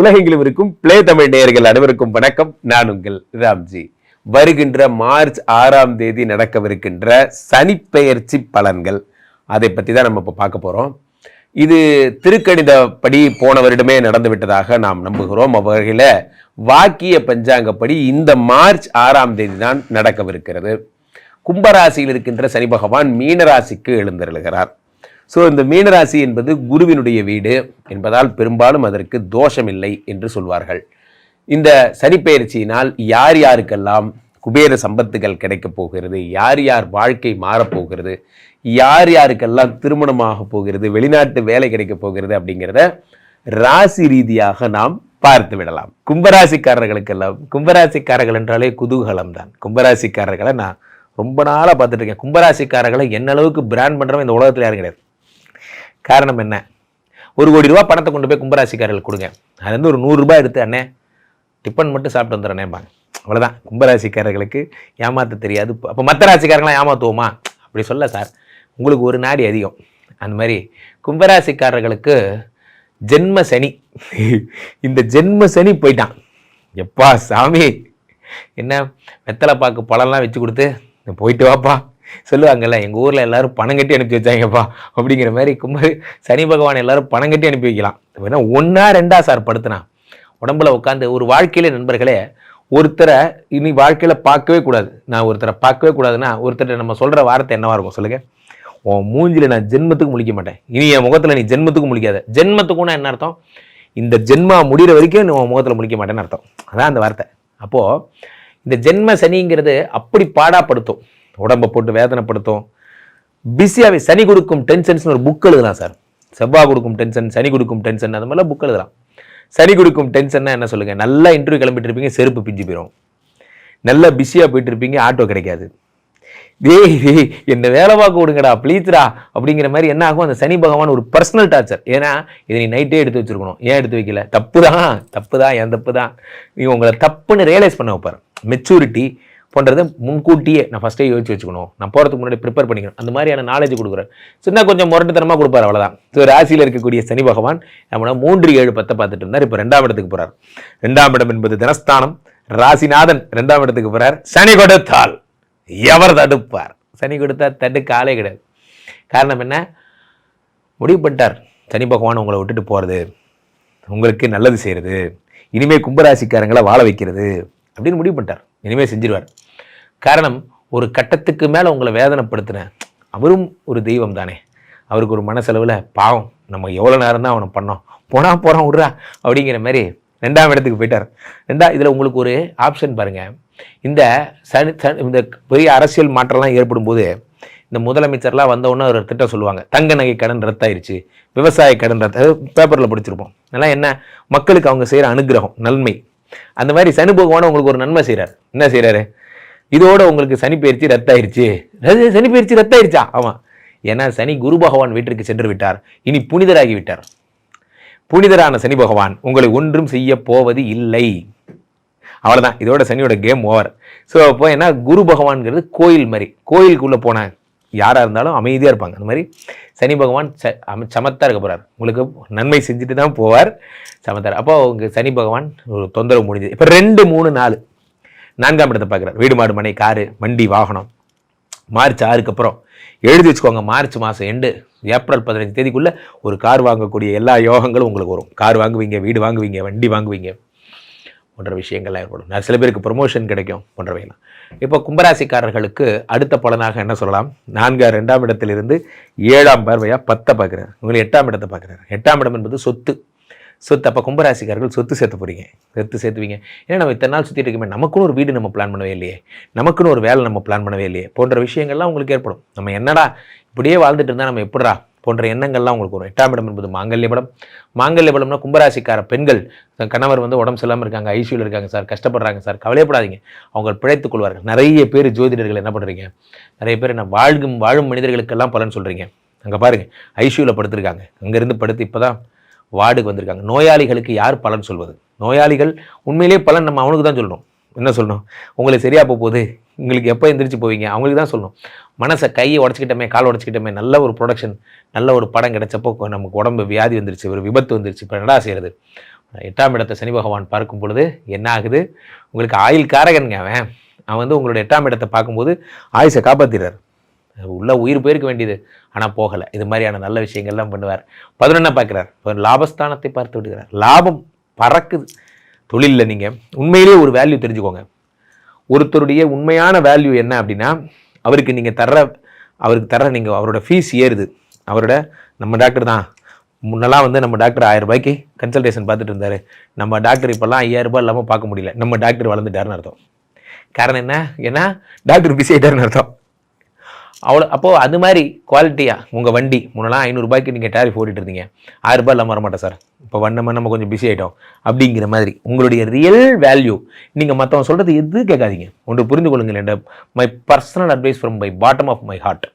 உலகெங்கிலும் இருக்கும் பிளே தமிழ் நேயர்கள் அனைவருக்கும் வணக்கம். நான் உங்கள் ராம்ஜி. வருகின்ற மார்ச் 6ஆம் தேதி நடக்கவிருக்கின்ற சனிப்பெயர்ச்சி பலன்கள், அதை பற்றி தான் நம்ம இப்போ பார்க்க போகிறோம். இது திருக்கணிதப்படி போன வருடமே நடந்து விட்டதாக நாம் நம்புகிறோம். அவ்வகையில் வாக்கிய பஞ்சாங்கப்படி இந்த மார்ச் 6ஆம் தேதி தான் நடக்கவிருக்கிறது. கும்பராசியில் இருக்கின்ற சனி பகவான் மீனராசிக்கு எழுந்தருளுகிறார். ஸோ இந்த மீனராசி என்பது குருவினுடைய வீடு என்பதால் பெரும்பாலும் அதற்கு தோஷமில்லை என்று சொல்வார்கள். இந்த சனிப்பெயர்ச்சியினால் யார் யாருக்கெல்லாம் குபேர சம்பத்துகள் கிடைக்கப் போகிறது, யார் யார் வாழ்க்கை மாறப்போகிறது, யார் யாருக்கெல்லாம் திருமணமாக போகிறது, வெளிநாட்டு வேலை கிடைக்கப் போகிறது அப்படிங்கிறத ராசி ரீதியாக நாம் பார்த்து விடலாம். கும்பராசிக்காரர்களுக்கெல்லாம், கும்பராசிக்காரர்கள் என்றாலே குதூகலம் தான். கும்பராசிக்காரர்களை நான் ரொம்ப நாளாக பார்த்துட்டு இருக்கேன். கும்பராசிக்காரர்களை என்ன அளவுக்கு பிராண்ட் பண்ணுறவங்க இந்த உலகத்தில் யாரும் கிடையாது. காரணம் என்ன? 1 கோடி ரூபா பணத்தை கொண்டு போய் கும்பராசிக்காரர்கள் கொடுங்க, அதுலேருந்து ஒரு 100 ரூபாய் எடுத்து அண்ணே டிஃபன் மட்டும் சாப்பிட்டு வந்துடுறேன்பாங்க. அவ்வளோதான். கும்பராசிக்காரர்களுக்கு ஏமாற்ற தெரியாது. அப்போ மற்ற ராசிக்காரங்களாம் ஏமாற்றுவோமா? அப்படி சொல்ல சார், உங்களுக்கு ஒரு நாடி அதிகம். அந்த மாதிரி கும்பராசிக்காரர்களுக்கு ஜென்ம சனி, இந்த ஜென்ம சனி போயிட்டான். எப்பா சாமி, என்ன வெத்தலை பாக்கு பழம்லாம் வச்சு கொடுத்து போயிட்டு வாப்பா சொல்லுவாங்கல்ல. எங்கள் ஊரில் எல்லாரும் பணம் கட்டி அனுப்பி வச்சாங்கப்பா அப்படிங்கிற மாதிரி சனி பகவான் எல்லாரும் பணம் கட்டி அனுப்பி வைக்கலாம். ஏன்னா 1 2 சார் படுத்தினா உடம்புல உட்காந்து ஒரு வாழ்க்கையில நண்பர்களே, ஒருத்தரை இனி வாழ்க்கையில் பார்க்கவே கூடாது. நான் ஒருத்தரை பார்க்கவே கூடாதுன்னா ஒருத்தரை நம்ம சொல்கிற வார்த்தை என்னவா இருக்கும் சொல்லுங்க? உன் மூஞ்சில நான் ஜென்மத்துக்கு முழிக்க மாட்டேன், இனி என் முகத்தில் நீ ஜென்மத்துக்கு முழிக்காத. ஜென்மத்துக்குன்னா என்ன அர்த்தம்? இந்த ஜென்மா முடிகிற வரைக்கும் நீ உன் முகத்தில் முழிக்க மாட்டேன்னு அர்த்தம். அதான் அந்த வார்த்தை. அப்போது இந்த ஜென்ம சனிங்கிறது அப்படி பாடாப்படுத்தும், உடம்பை போட்டு வேதனைப்படுத்தும். பிஸியாகவே சனி கொடுக்கும் டென்ஷன்ஸ்னு ஒரு புக் எழுதலாம் சார். செவ்வாய் கொடுக்கும் டென்ஷன், சனி கொடுக்கும் டென்ஷன், அது மாதிரிலாம் புக் எழுதலாம். சனி கொடுக்கும் டென்ஷன்னா என்ன சொல்லுங்கள்? நல்லா இன்டர்வியூ கிளம்பிட்டு இருப்பீங்க, செருப்பு பிஞ்சு போயிடும். நல்லா பிஸியாக போயிட்டு இருப்பீங்க, ஆட்டோ கிடைக்காது. டேய் என்ன வேலை பார்க்க விடுங்கடா ப்ளீஸ்ரா அப்படிங்கிற மாதிரி என்ன ஆகும்? அந்த சனி பகவான் ஒரு பர்சனல் டார்ச்சர். ஏன்னா இதை நீ நைட்டே எடுத்து வச்சுருக்கணும், ஏன் எடுத்து வைக்கல? தப்பு தான் என் தப்பு தான். நீ உங்களை தப்புன்னு ரியலைஸ் பண்ண வைப்பார். மெச்சூரிட்டி போன்றதை முன்கூட்டியே நான் ஃபஸ்ட்டே யோசிச்சு வச்சுக்கணும், நான் போகிறதுக்கு முன்னாடி ப்ரிப்பேர் பண்ணிக்கணும், அந்த மாதிரியான நாலேஜ் கொடுக்குறாரு. சின்ன கொஞ்சம் முரட்டுத்தனமாக கொடுப்பார், அவ்வளோதான். ஸோ ராசியில் இருக்கக்கூடிய சனி பகவான் நம்மளோட 3 7 10 பார்த்துட்டு இருந்தார். இப்போ 2ஆம் இடத்துக்கு போகிறார். 2ஆம் இடம் என்பது தனஸ்தானம். ராசிநாதன் 2ஆம் இடத்துக்கு போகிறார். சனி கொடுத்தால் எவர் தடுப்பார்? சனி கொடுத்தா தடுக்க ஆளே கிடையாது. காரணம் என்ன? முடிவு பண்ணிட்டார். சனி பகவான் உங்களை விட்டுட்டு போகிறது, உங்களுக்கு நல்லது செய்கிறது, இனிமேல் கும்பராசிக்காரங்களை வாழ வைக்கிறது அப்படின்னு முடிவு பண்ணிட்டார். இனிமேல் செஞ்சிருவார். காரணம், ஒரு கட்டத்துக்கு மேலே உங்களை வேதனைப்படுத்தின அவரும் ஒரு தெய்வம் தானே. அவருக்கு ஒரு மனசளவில் பாவம், நம்ம எவ்வளோ நேரம் தான் அவனை பண்ணோம், போகிறான் விட்றா அப்படிங்கிற மாதிரி 2ஆம் இடத்துக்கு போயிட்டார். இதில் உங்களுக்கு ஒரு ஆப்ஷன் பாருங்கள். இந்த இந்த பெரிய அரசியல் மாற்றம்லாம் ஏற்படும் போது இந்த முதலமைச்சர்லாம் வந்தவுடனே ஒரு திட்டம் சொல்லுவாங்க, தங்க நகை கடன் ரத்தாயிருச்சு, விவசாய கடன் பேப்பரில் படிச்சிருப்போம். அதெல்லாம் என்ன? மக்களுக்கு அவங்க செய்கிற அனுகிரகம், நன்மை. அந்த மாதிரி சனி பகவான் உங்களுக்கு ஒரு நன்மை செய்கிறார். என்ன செய்கிறாரு? இதோட உங்களுக்கு சனி பயிற்சி ரத்தாயிருச்சு. சனி பயிற்சி ரத்தாயிருச்சா? ஆமாம். ஏன்னா சனி குரு பகவான் வீட்டிற்கு சென்று விட்டார், இனி புனிதராகி விட்டார். புனிதரான சனி பகவான் உங்களை ஒன்றும் செய்ய போவது இல்லை. அவ்வளோதான், இதோட சனியோட கேம் ஓவர். ஸோ அப்போ என்ன, குரு பகவான்கிறது கோயில் மாதிரி. கோயிலுக்குள்ளே போன யாராக இருந்தாலும் அமைதியாக இருப்பாங்க. அந்த மாதிரி சனி பகவான் சமத்தாக இருக்க போகிறார். உங்களுக்கு நன்மை செஞ்சுட்டு தான் போவார், சமத்தார். அப்போ உங்கள் சனி பகவான் ஒரு தொந்தரவு முடிஞ்சது. இப்போ 2 3 4 4ஆம் இடத்தை பார்க்குறார். வீடு மாடு மனை காரு வண்டி வாகனம். மார்ச் 6க்கு அப்புறம் எழுதி வச்சுக்கோங்க, மார்ச் மாதம் எண்டு ஏப்ரல் 15 தேதிக்குள்ளே ஒரு கார் வாங்கக்கூடிய எல்லா யோகங்களும் உங்களுக்கு வரும். கார் வாங்குவீங்க, வீடு வாங்குவீங்க, வண்டி வாங்குவீங்க போன்ற விஷயங்கள்லாம் ஏற்படும். சில பேருக்கு ப்ரொமோஷன் கிடைக்கும் போன்றவைலாம். இப்போ கும்பராசிக்காரர்களுக்கு அடுத்த பலனாக என்ன சொல்லலாம்? 2ஆம் இடத்திலிருந்து 7ஆம் பார்வையாக 10 பார்க்குறாரு. உங்களுக்கு 8ஆம் இடத்தை பார்க்குறாரு. 8ஆம் இடம் என்பது சொத்து. அப்போ கும்பராசிக்காரர்கள் சொத்து சேர்த்து போகிறீங்க, சொத்து சேர்த்துவீங்க. ஏன்னா நம்ம இத்தனை நாள் சுற்றிட்டு இருக்கமே, நமக்குன்னு ஒரு வீடு நம்ம பிளான் பண்ணவே இல்லையே, நமக்குன்னு ஒரு வேலை நம்ம பிளான் பண்ணவே இல்லையே போன்ற விஷயங்கள்லாம் உங்களுக்கு ஏற்படும். நம்ம என்னடா இப்படியே வாழ்ந்துட்டு இருந்தால் நம்ம எப்படா போன்ற எண்ணங்கள்லாம் உங்களுக்கு வரும். 8ஆம் இடம் என்பது மாங்கல்யபலம். மாங்கல்யபலம்னா கும்பராசிக்கார பெண்கள், கணவர் உடம்பு சரியில்லாமல் இருக்காங்க, ஐசியூவில் இருக்காங்க சார், கஷ்டப்படுறாங்க சார், கவலைப்படாதீங்க, அவங்க பிழைத்துக் கொள்வார்கள். நிறைய பேர் ஜோதிடர்கள் என்ன பண்ணுறீங்க, நிறைய பேர் என்ன வாழும் மனிதர்களுக்கெல்லாம் பலன் சொல்கிறீங்க. அங்கே பாருங்கள், ஐசியூவில் படுத்திருக்காங்க, அங்கேருந்து படுத்து இப்போ தான் வார்டுக்கு வந்திருக்காங்க. நோயாளிகளுக்கு யார் பலன் சொல்வது? நோயாளிகள் உண்மையிலேயே பலன் நம்ம அவனுக்கு தான் சொல்லணும். என்ன சொல்லணும்? உங்களுக்கு சரியாக போகுது, உங்களுக்கு எப்போ எந்திரிச்சு போவீங்க அவங்களுக்கு தான் சொல்லணும். மனசை கையை உடச்சிக்கிட்டமே, கால் உடச்சிக்கிட்டமே, நல்ல ஒரு ப்ரொடக்ஷன், நல்ல ஒரு படம் கிடைச்சப்போ நமக்கு உடம்பு வியாதி வந்துருச்சு, ஒரு விபத்து வந்துருச்சு, இப்போ என்னடா செய்கிறது? 8ஆம் இடத்தை சனி பகவான் பார்க்கும் பொழுது என்ன ஆகுது, உங்களுக்கு ஆயுள் காரகனுங்க அவன் வந்து உங்களோட 8ஆம் இடத்தை பார்க்கும்போது ஆயுசை காப்பாற்றிடுறார். உள்ள உயிர் போயிருக்க வேண்டியது, ஆனால் போகலை. இது மாதிரியான நல்ல விஷயங்கள்லாம் பண்ணுவார். 11 பார்க்குறார், லாபஸ்தானத்தை பார்த்து விடுகிறார். லாபம் பறக்குது. தொழிலில் நீங்கள் உண்மையிலேயே ஒரு வேல்யூ தெரிஞ்சுக்கோங்க. ஒருத்தருடைய உண்மையான வேல்யூ என்ன அப்படின்னா, அவருக்கு தர்ற நீங்கள் அவரோட ஃபீஸ் ஏறுது. நம்ம டாக்டர் தான் முன்னெல்லாம் வந்து நம்ம டாக்டர் 1000 ரூபாய்க்கு கன்சல்டேஷன் பார்த்துட்டு இருந்தார். நம்ம டாக்டர் இப்போல்லாம் 5000 ரூபாய் இல்லாமல் பார்க்க முடியல. நம்ம டாக்டர் வளர்ந்துட்டாருன்னு அர்த்தம். காரணம் என்ன? ஏன்னா டாக்டர் பிஸி ஆகிட்டாருன்னு அர்த்தம். அப்போது அது மாதிரி குவாலிட்டியாக உங்கள் வண்டி முன்னெல்லாம் 500 ரூபாய்க்கு நீங்கள் டேரிஃப் ஓடிட்டு இருந்தீங்க, 1000 ரூபாய் இல்லாமல் வரமாட்டேன் சார், இப்போ நம்ம கொஞ்சம் பிஸி ஆகிட்டோம் அப்படிங்கிற மாதிரி உங்களுடைய ரியல் வேல்யூ. நீங்கள் மற்றவங்க சொல்கிறது எது கேட்காதீங்க. ஒன்று புரிந்து கொள்ளுங்கள். என்ற my personal advice from my bottom of my heart,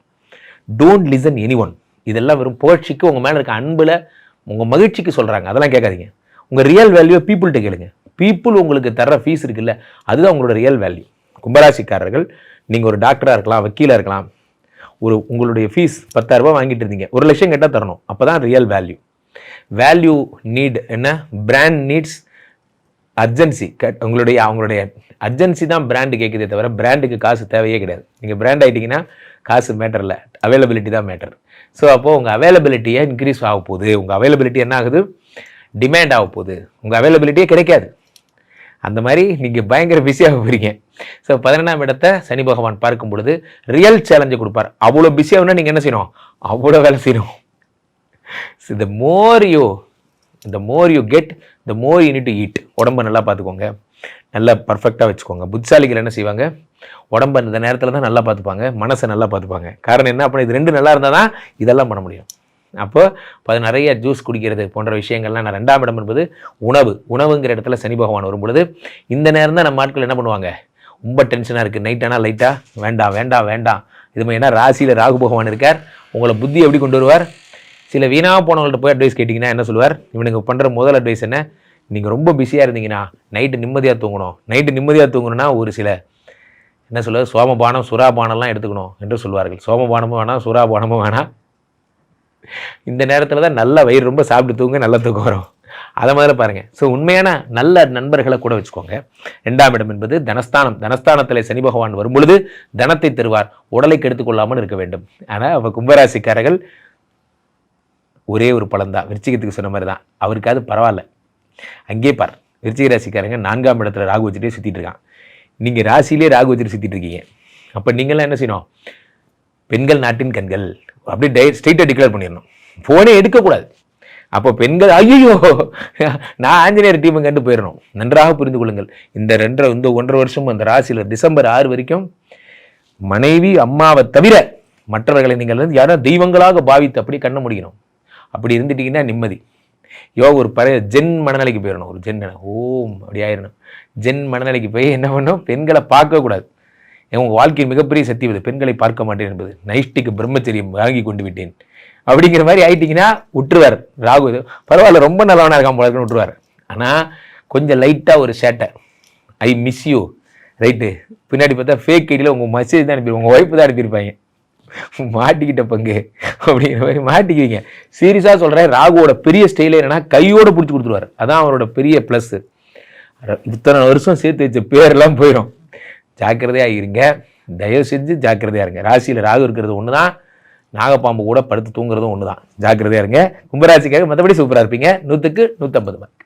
don't listen anyone. இதெல்லாம் வெறும் புகழ்ச்சிக்கு, உங்கள் மேலே இருக்க அன்பில் உங்கள் மகிழ்ச்சிக்கு சொல்கிறாங்க, அதெல்லாம் கேட்காதீங்க. உங்கள் ரியல் வேல்யூவை பீப்புள்கிட்ட கேளுங்க. பீப்புள் உங்களுக்கு தர்ற ஃபீஸ் இருக்குல்ல, அதுதான் உங்களோட ரியல் வேல்யூ. கும்பராசிக்காரர்கள், நீங்கள் ஒரு டாக்டராக இருக்கலாம், வக்கீலாக இருக்கலாம், உங்களுடைய ஃபீஸ் 10,000 ரூபாய் வாங்கிட்டு இருந்தீங்க, 1 லட்சம் கேட்டால் தரணும். அப்போ தான் ரியல் வேல்யூ. வேல்யூ நீட் என்ன? Brand needs urgency. அவங்களுடைய அர்ஜென்சி தான் பிராண்டு கேட்குதே தவிர பிராண்டுக்கு காசு தேவையே கிடையாது. நீங்கள் பிராண்ட் ஆகிட்டிங்கன்னா காசு மேட்டர் இல்லை, அவைலபிலிட்டி தான் மேட்டர். ஸோ அப்போது உங்கள் அவைலபிலிட்டியை இன்க்ரீஸ் ஆக போகுது. உங்கள் அவைலபிலிட்டி என்ன ஆகுது? டிமாண்ட் ஆக போகுது. உங்கள் அவைலபிலிட்டியே கிடைக்காது. அந்த மாதிரி நீங்கள் பயங்கர பிஸியாக போகிறீங்க. ஸோ 11ஆம் இடத்தை சனி பகவான் பார்க்கும் பொழுது ரியல் சேலஞ்சை கொடுப்பார். அவ்வளோ பிஸியாகனா நீங்கள் என்ன செய்யணும்? அவ்வளோ வேலை செய்யணும். So the more you get, the more you need to eat. உடம்பை நல்லா பார்த்துக்கோங்க, நல்லா பர்ஃபெக்டாக வச்சுக்கோங்க. புத்திசாலிகள் என்ன செய்வாங்க? உடம்பை இந்த நேரத்தில் தான் நல்லா பார்த்துப்பாங்க, மனசை நல்லா பார்த்துப்பாங்க. காரணம் என்ன? அப்போ இது 2 நல்லா இருந்தால் தான் இதெல்லாம் பண்ண முடியும். அப்போ நிறைய ஜூஸ் குடிக்கிறது போன்ற விஷயங்கள்லாம். 2ஆம் இடம் என்பது உணவுங்கிற இடத்துல சனி பகவான் வரும் பொழுது இந்த நேரம் தான் நம்ம ஆட்கள் என்ன பண்ணுவாங்க? ரொம்ப டென்ஷனாக இருக்குது, நைட் ஆனால் லைட்டாக வேண்டாம் இது மாதிரி. ஏன்னா ராசியில் ராகு பகவான் இருக்கார். உங்களை புத்தி எப்படி கொண்டு வருவார்? சில வீணாக போனவங்கள்ட்ட போய் அட்வைஸ் கேட்டிங்கன்னா என்ன சொல்லுவார்? இவனுக்கு பண்ணுற முதல் அட்வைஸ் என்ன? நீங்கள் ரொம்ப பிஸியாக இருந்தீங்கன்னா நைட்டு நிம்மதியாக தூங்கணும்னா ஒரு சில என்ன சொல்லுவார்? சோமபானம் சுறாபானம்லாம் எடுத்துக்கணும் என்று சொல்வார்கள். சோமபானமும் வேணாம், சுறாபானமும் வேணாம். இந்த நேரத்தில் தான் நல்ல வயிறு ரொம்ப சாப்பிட்டு தூங்க நல்ல தூக்கம் வரும். அதை முதல்ல பாருங்கள். ஸோ உண்மையான நல்ல நண்பர்களை கூட வச்சுக்கோங்க. 2ஆம் இடம் என்பது தனஸ்தானத்தில் சனி பகவான் வரும் பொழுது தனத்தை தருவார். உடலை கெடுத்துக்கொள்ளாமல் இருக்க வேண்டும். ஆனால் அவள் கும்பராசிக்காரர்கள் ஒரே ஒரு பலன் தான், விருச்சிகத்துக்கு சொன்ன மாதிரி தான். அவருக்காவது பரவாயில்ல. அங்கே பார், விருச்சிக ராசிக்காரங்க 4ஆம் இடத்துல ராகு வச்சுட்டே சுற்றிட்டு இருக்கான். நீங்கள் ராசியிலே ராகு வச்சுட்டு சுற்றிட்டு இருக்கீங்க. அப்போ நீங்கள்லாம் என்ன செய்யணும்? பெண்கள் நாட்டின் கண்கள் அப்படியே ஸ்ட்ரெயிட்டாக டிக்ளேர் பண்ணிடணும். ஃபோனே எடுக்கக்கூடாது. அப்போ பெண்கள் ஐயோ நான் ஆஞ்சநேயர் டீமை கண்டு போயிடணும். நன்றாக புரிந்து கொள்ளுங்கள். இந்த 1.5 வருஷம் அந்த ராசியில் டிசம்பர் 6 வரைக்கும் மனைவி அம்மாவை தவிர மற்றவர்களை நீங்கள் வந்து யாரும் தெய்வங்களாக பாவித்து அப்படி கண்ண முடியணும். அப்படி இருந்துட்டீங்கன்னா நிம்மதி. ஒரு ஜென் மனநிலைக்கு போயிடணும். ஒரு ஜென் ஓம் அப்படி ஆயிடணும். ஜென் மனநிலைக்கு போய் என்ன பண்ணணும்? பெண்களை பார்க்கக்கூடாது. உங்கள் வாழ்க்கையில் மிகப்பெரிய சத்தியம் பெண்களை பார்க்க மாட்டேன் என்பது. நைஷ்டிக்கு பிரம்மச்சரியம் வாங்கி கொண்டு விட்டேன் அப்படிங்கிற மாதிரி ஆயிட்டீங்கன்னா விட்டுருவார் ராகு. பரவாயில்ல, ரொம்ப நல்லவனாக இருக்கான் போல இருக்குன்னு விட்டுருவார். ஆனால் கொஞ்சம் லைட்டாக ஒரு சேட்டை, ஐ மிஸ் யூ ரைட்டு, பின்னாடி பார்த்தா ஃபேக் ஐடியில் உங்கள் மெசேஜ் தான் அனுப்பிடுவோம், உங்கள் ஒய்ஃபு தான் அனுப்பியிருப்பாங்க. மாட்டிக்கிட்ட பங்கு அப்படிங்கிற மாதிரி மாட்டிக்குவீங்க. சீரியஸாக சொல்கிறேன். ராகுவோட பெரிய ஸ்டைலே என்னன்னா கையோடு பிடிச்சி கொடுத்துருவார். அதான் அவரோட பெரிய ப்ளஸ்ஸு. இத்தனை வருஷம் சேர்த்து வச்ச பேரெல்லாம் போயிடும். ஜாக்கிரதையாக இருங்க, தயவு செஞ்சு ஜாக்கிரதையாக இருங்க. ராசியில் ராகு இருக்கிறது ஒன்று தான், நாகப்பாம்பு கூட படுத்து தூங்குறதும் ஒன்று தான். ஜாக்கிரதையாக இருங்க. கும்பராசிக்காக மற்றபடி சூப்பராக இருப்பீங்க. 100க்கு 150 மார்க்.